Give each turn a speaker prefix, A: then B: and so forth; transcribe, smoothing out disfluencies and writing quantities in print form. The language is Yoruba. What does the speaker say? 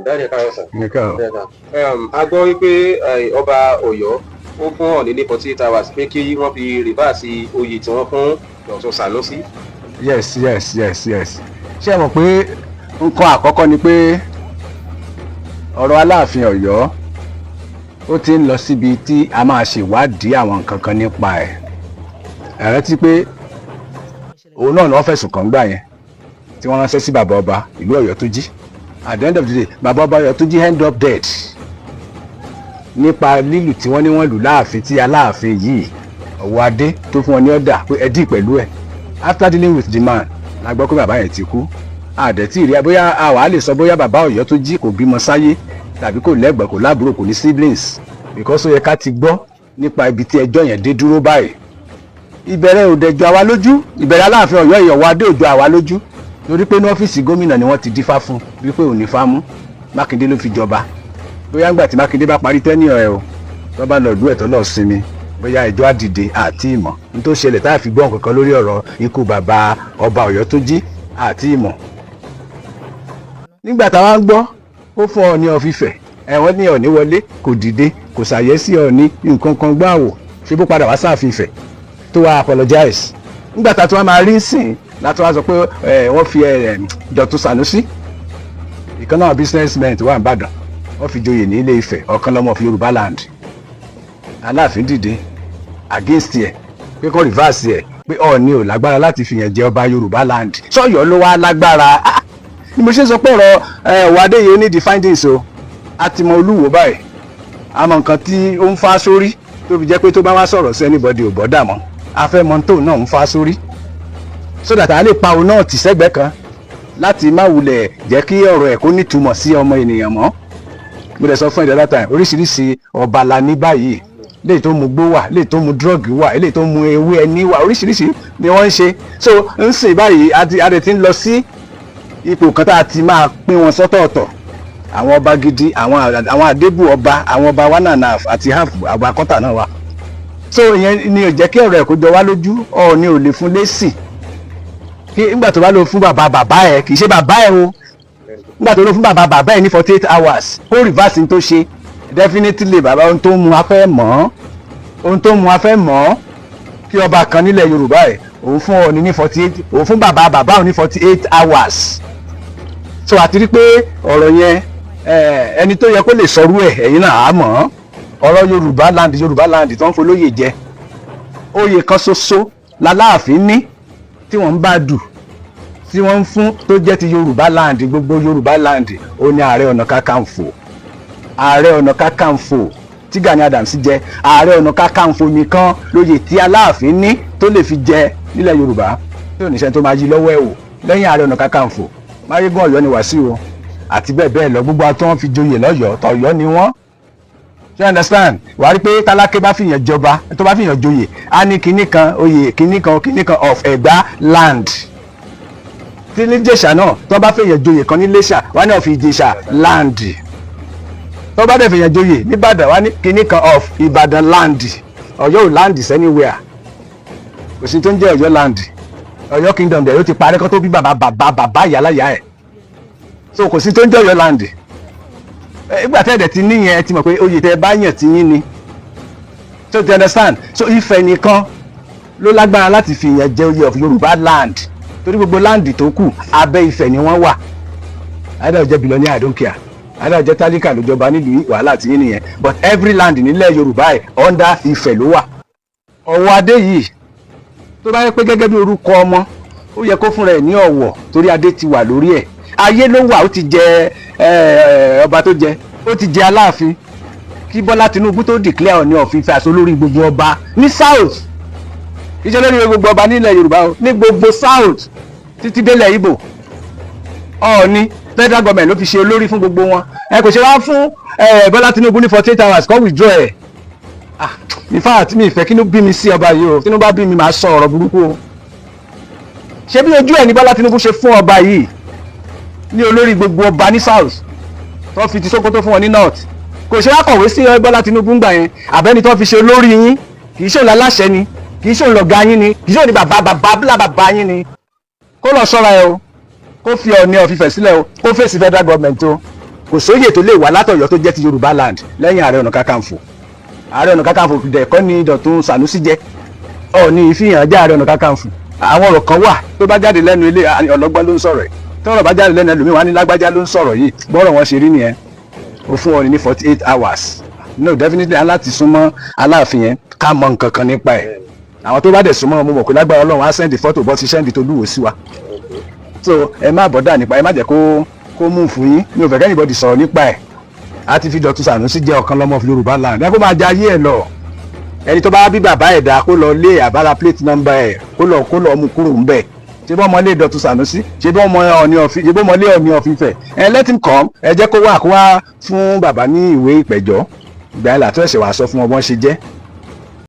A: Dáadé káyọ̀ sà.
B: Nìkan.
A: A gbọ́ wípé ọba Ọ̀yọ́ ó fún Ọọ̀ni ní 48 hours pé kí wọ́n fi rìbáàsì oyè tí wọ́n fún Dr. Sanusi.
B: Yes. Ṣé ẹ mọ̀ pé nǹkan àkọ́kọ́ ni pé ọ̀rọ̀ Aláàfin Ọ̀yọ́ ó ti ń lọ síbi tí a máa ṣèwádìí àwọn nǹkan kan nípa ẹ̀. Ẹ rántí pé òun náà ni wọ́n fẹ̀sùn kàn gbà yẹn tí wọ́n ránṣẹ́ sí bàbá ọba ìlú Ọ̀yọ́ tó jí. At the end of the day bàbá ọba Ọ̀yọ́ tó jí end up dead nípa lílù tí wọ́n ní wọ́n lù láàfin tí Aláàfin yìí Ọ̀wọ́ Adé tó fún wọn ní ọ̀dà pé ẹ dì pẹ̀lú ẹ̀. After dealing with the man la gbọ́ pé bàbá yẹn ti kú. Àdẹ̀tí ìrí bóyá àwa lè sọ bóyá bàbá Ọ̀yọ́ tó jí kò bímọ sáyé tàbí kò lẹ́gbọ̀n kò lábúrò kò ní siblings because ó yẹ ká ti gbọ́ nípa ibi tí ẹjọ́ yẹn dé dúró báyìí. Ìbẹ̀rẹ̀ ò dẹ̀ jọ àwa lójú, ìbẹ̀rẹ̀ Aláàfin Ọ̀yọ́ Ọ̀wọ́ Adé ò jọ àwa lójú torí pé ní ọ́fíìsì gómìnà ni wọ́n ti dífá fún wípé ò ní fámú. Mákindé ló fi jọba. Bóyá ńgbà tí Mákindé bá parí tẹ́níọ̀ ẹ̀ o tó bá lọ ìlú ẹ̀ tó lọ sinmi bóyá ẹjọ́ àdìde àti ìmọ̀ ní tó ṣẹlẹ̀ tá a fi gbọ́ nǹkan kan lórí ọ̀rọ̀ ikú bàbá ọba Ọ̀yọ́ tó jí àti ìmọ̀. Nígbà táwa ń gbọ́ ó fún Ọọ̀ni of Ifẹ̀ ẹ̀wọ̀n ní Ọọ̀ni wọlé kò dìde kò ṣàyẹ́sí Ọọ̀ni nǹkan kan gbá wò ṣé bó padà wá sáàfin Ifẹ̀ tó wá apologize. Nígbà tá a tún wá máa rí sìn láti wá sọ pé wọ́n fi Dr. Sanusi ìkan náà businessman tó wà ní Ìbàdàn wọ́n fi joyè ní Ilé Ifẹ̀ ọ̀kan lọ́mọ of Yorùbá land. Aláàfin dìde against ẹ̀ pé kó reverse ẹ̀ pé Ọọ̀ni ò lágbára láti fìyàn jẹ ọba Yorùbá land sọ́yọ́ ló wá lágbára. Ni mo ṣe sọ pé ọ̀rọ̀ Ọ̀wọ́ Adé yìí ní the findings o a ti mọ Olúwo báyìí àmọ́ nǹkan tí ó ń fá sórí tó fi jẹ́ pé tó bá wá sọ̀rọ̀ sí anybody ò bọ́dà mọ́ a fẹ́ mọ tóun náà ń fá sórí so that a lè pa òun náà tì sẹ́gbẹ̀ẹ́ kan láti má wulẹ̀ jẹ́ kí ọ̀rọ̀ ẹ̀ kó nítumọ̀ sí ọmọ ènìyàn mọ́. Mo dẹ̀ sọ fún ìdá time oríṣiríṣi ọba la ní báyìí léyìí tó mu gbó wà léyìí tó mu drug wà léyìí tó mu ewé ẹni wà oríṣiríṣi ni wọ́n ń ṣe so ń sìn báyìí a dẹ̀ ti ń lọ sí ipò kan tá a ti máa pín wọn sọ́tọ̀ọ̀tọ̀ àwọn ọba gidi àwọn àdébù ọba àwọn ọba 1.5 àti half àwọn akọ́tà náà wà so ìyẹn ni ò jẹ́ kí ọ̀rọ̀ ẹ̀ kó jọ wá lójú Ọọ̀ni ò lè fún lésì kí nígbà tó bá lọ fún bàbá ẹ̀ kì í ṣe bàbá ẹ̀ o nígbà tó lọ fún bàbá ẹ̀ ní 48 hours kó reverse tó ṣe definitely bàbá ohun tó mú afẹ́ mọ́ kí ọba kan nílẹ̀ Yorùbá ẹ̀ òun fún Ọọ̀ni ní 48 òun fún bàbá òun ní 48 hours so àti rí pé ọ̀rọ̀ yẹn ẹni tó yẹ kó lè sọrú ẹ̀ ẹ̀yin náà á mọ̀ ọ̀rọ̀ Yorùbá land tó ń folóyè jẹ oyè kan ṣoṣo l'Aláàfin ní tí wọ́n ń bá dù tí wọ́n ń fún tó jẹ́ ti Yorùbá land gbogbo Yorùbá land ó ní Ààrẹ Ọ̀nà Kakanfò tí Gani Adams jẹ Ààrẹ Ọ̀nà Kakanfò nìkan lóyè tí Aláàfin ní tó lè fi jẹ nílẹ̀ Yorùbá tí ò ní sẹ́ni tó máa yí lọ́wọ́ ẹ̀ wò lẹ́yìn Ààrẹ Ọ̀nà Kakanfò Máyégún Ọ̀yọ́ ni Wàsíù àti bẹ́ẹ̀ bẹ́ẹ̀ lọ gbogbo àti wọ́n fi joyè lọ́yọ̀ọ́ tọ̀yọ́ ni wọ́n. You understand? Wàá rí pé tálákẹ́ bá fìyàn jọba tó bá fìyàn joyè á ní kinní kan oyè kinní kan of Ẹ̀gbá land. Tí ní Ìjẹ̀ṣà náà tó bá fìyàn joyè kan ní Iléṣà wá ní of Ìjẹ̀ṣà land. Tó bá dẹ̀ fìyàn joyè ní Ìbàdàn wá ní kinní kan of Ìbàdàn land. Ọ̀yọ́ ò land anywhere. Kò sí tó ń jẹ́ Ọ̀yọ́ land. Ọ̀yọ́ kingdom dẹ̀ yóò ti parẹ́ kó tó bí bàbá ìyáláyà ẹ̀ so kò sí tó ń jẹ́ Ọ̀yọ́ land ìgbà tẹ́ẹ̀dẹ̀ ti níyẹn ẹ ti mọ̀ pé oyè tẹ́ bá yàn ti yín ni so you understand so Ifẹ̀ nìkan ló lágbára láti fi ìyẹn jẹ oyè of Yorùbá land torí gbogbo land tó kù abẹ́ Ifẹ̀ ni wọ́n wà àìdá òjẹ́ billionaire I don't care àìdá òjẹ́ tálíkà ló jọba nílùú wàhálà ti yín nìyẹn but every land nílẹ̀ Yorùbá ẹ̀ under Ifẹ̀ ló wà. Ọ̀wọ́ Adé yìí tó bá yẹ pé gẹ́gẹ́ bí orúkọ ọmọ ó yẹ kó fúnra ẹ̀ ní ọ̀wọ̀ torí adé ti wà lórí ẹ̀ ayé ló wà ó ti jẹ ọba tó jẹ ó ti jẹ Aláàfin kí Bọ́lá Tinubu tó declare Ọọ̀ni of Ifẹ̀ àṣọ lórí gbogbo ọba ní south ìṣe lórí gbogbo ọba nílẹ̀ Yorùbá o ní gbogbo south títí délẹ̀ Ìgbò Ọọ̀ni federal government ló fi ṣe olórí fún gbogbo wọn ẹ kò ṣe wá fún Bọ́lá Tinubu ní 48 hours kó withdraw ẹ̀ in fact mi ìfẹ́ kí ló bí mi sí ọba yìí o Tinubu bá bí mi máa sọ ọ̀rọ̀ burúkú o ṣé bí ojú ẹ̀ ní Bọ́lá Tinubu ṣe fún ọba yìí ní olórí gbogbo ọba ní south tó fi ti Sókótó fún wọn ní north kò ṣe wá kọ̀wé sí Bọ́lá Tinubu ńgbà yẹn àbẹ́ni tó fi ṣe olórí yín kì í ṣe òun aláṣẹ ni kì í ṣe òun lọ̀gá yín ni kì í ṣe òun ní bàbá yín ni kó lọ ṣọ́ra ẹ o kó fi Ọọ̀ni of Ifẹ̀ sílẹ̀ o kó fèsì federal government o kò sóyè tó lè wá látọ̀yọ́ tó jẹ́ ti Yorùbá land lẹ́yìn Ààrẹ Ọ̀nà Kakanfò. Ààrẹ Ọ̀nà Kakanfò dẹ̀kọ́ ní Dọ̀tun Sànúsí jẹ́ Ọọ̀ni ìfihàn jẹ́ Ààrẹ Ọ̀nà Kakanfò. Àwọn ọ̀rọ̀ kan wà tó bá jáde lẹ́nu ilé ọlọ́gbọ́n ló ń sọ̀rọ̀ ẹ̀ tọ́rọ̀ bá jáde lẹ́nu ẹlòmíì wá ní lágbájá ló ń sọ̀rọ̀ yìí bọ́rọ̀ wọn ṣe rí nìyẹn. Ó fún Ọọ̀ni ní 48 hours. No, definitely aláti súnmọ́ Aláàfin yẹn ká mọ nǹkan kan nípa ẹ̀. Àwọn tó bá dẹ̀ súnmọ́ mo mọ̀ pé lágbára Ọlọ́run á sẹ́ndì fọ́tò bọ́ ti sẹ́ndì tó lúwo sí wa. So ẹ má bọ́dà nípa ẹ má jẹ́ kó mú fún yín mi ò fẹ́ kẹ́nìbọ̀dì sọ̀rọ̀ nípa ẹ̀. A ti fi Dọ̀tun Sànúsí jẹ́ ọ̀kan lọ́mọ Yorùbá land ẹ kó máa jayé ẹ̀ lọ. Ẹni tó bá bí bàbá ẹ̀ dá kó lọ lé àbára plate number ẹ̀ kó lọ mú kúrò ń bẹ̀. Ṣé bọ́ ọmọlé Dọ̀tun Sànúsí ṣé bọ́ ọmọlé Ọọ̀ni of Ifẹ̀ ẹ let him come ẹ jẹ́ kó wá fún bàbá ní ìwé ìpẹ̀jọ́ ìgbà yẹn làtọ́ ẹ̀sẹ̀ wàá sọ fún wọn bọ́n ṣe jẹ́